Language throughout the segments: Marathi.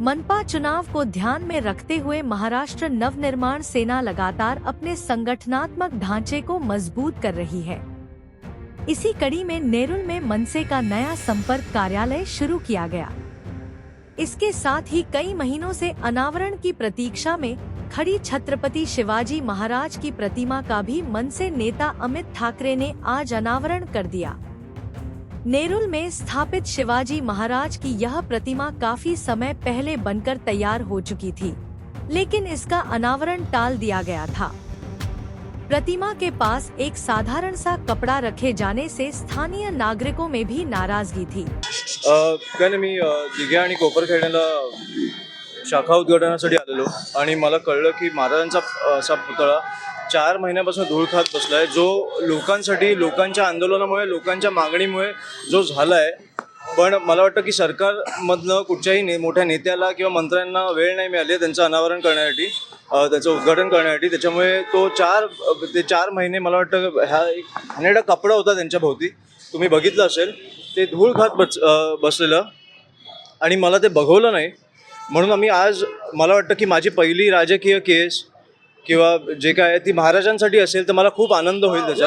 मनपा चुनाव को ध्यान में रखते हुए महाराष्ट्र नवनिर्माण सेना लगातार अपने संगठनात्मक ढांचे को मजबूत कर रही है। इसी कड़ी में नेरुल में मनसे का नया संपर्क कार्यालय शुरू किया गया। इसके साथ ही कई महीनों से अनावरण की प्रतीक्षा में खड़ी छत्रपति शिवाजी महाराज की प्रतिमा का भी मनसे नेता अमित ठाकरे ने आज अनावरण कर दिया। नेरुल में स्थापित शिवाजी महाराज की यह प्रतिमा काफी समय पहले बनकर तैयार हो चुकी थी, लेकिन इसका अनावरण टाल दिया गया था। प्रतिमा के पास एक साधारण सा कपड़ा रखे जाने से स्थानीय नागरिकों में भी नाराजगी थी। काय नाही, मी दिघे आणि कोपरखेड्याला शाखा उद्घाटनासाठी आलेलो आणि मला कळलं की महाराजांचा असा पुतळा 4 महिन्यापासून धूळ खात बसलाय, जो लोकांसाठी, लोकांच्या आंदोलनामुळे, लोकांच्या मागणीमुळे जो झालाय। पण मला वाटतं की सरकारमधनं कुठच्याही मोठ्या नेत्याला किंवा मंत्र्यांना वेळ नाही मिळाली त्यांचं अनावरण करण्यासाठी, त्याचं उद्घाटन करण्यासाठी। त्याच्यामुळे तो 4 महिने मला वाटतं हा एक घाणेरडा कपडा होता त्यांच्या भोवती, तुम्ही बघितलं असेल, ते धूळ खात बसलेलं आणि मला ते बघवलं नाही। म्हणून आम्ही आज, मला वाटतं की माझी पहिली राजकीय केस किंवा जे काय ती महाराजांसाठी असेल तर मला खूप आनंद होईल त्याचा।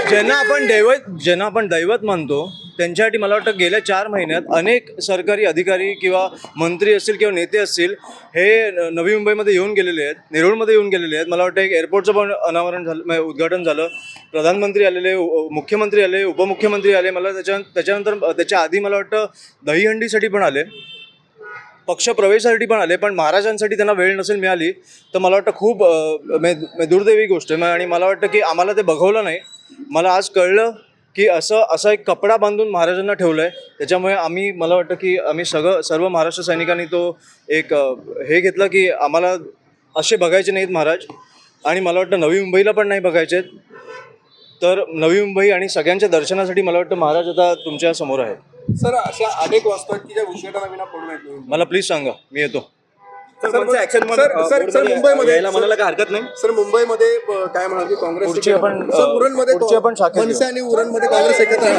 ज्यांना आपण दैवत मानतो त्यांच्यासाठी मला वाटतं गेल्या 4 महिन्यात अनेक सरकारी अधिकारी किंवा मंत्री असतील किंवा नेते असतील, हे नवी मुंबईमध्ये येऊन गेलेले आहेत, नेरुळमध्ये येऊन गेलेले आहेत। मला वाटतं एक एअरपोर्टचं पण अनावरण झालं, उद्घाटन झालं, प्रधानमंत्री आलेले, मुख्यमंत्री आले, उपमुख्यमंत्री आले। मला त्याच्यानंतर त्याच्या आधी मला वाटतं दहीहंडीसाठी पण आले, पक्ष प्रवेशासाठी पण आले, पण महाराजांसाठी त्यांना वेळ नसेल मिळाली तर मला वाटतं खूप दुर्दैवी गोष्ट आहे। आणि मला वाटतं की आम्हाला ते बघवलं नाही। मला आज कळलं की असा एक कपडा बांधून महाराजांना ठेवलं आहे। त्याच्यामुळे मला वाटतं की आम्ही सर्व महाराष्ट्र सैनिकांनी तो एक हे घेतलं की आम्हाला असे बघायचे नाहीत महाराज, आणि मला वाटतं नवी मुंबईला पण नाही बघायचे। तर नवी मुंबई आणि सगळ्यांच्या दर्शनासाठी मला वाटतं महाराज आता तुमच्या समोर आहेत। सर, अशा अनेक वाजतात की ज्या उशिरा विना पडून येतो, मला प्लीज सांगा, मी येतो। सर मुंबईमध्ये यायला म्हणायला काय हरकत नाही। सर मुंबईमध्ये काय म्हणाल की काँग्रेस उरणमध्ये मनसे आणि उरणमध्ये काँग्रेस एकत्र आहे।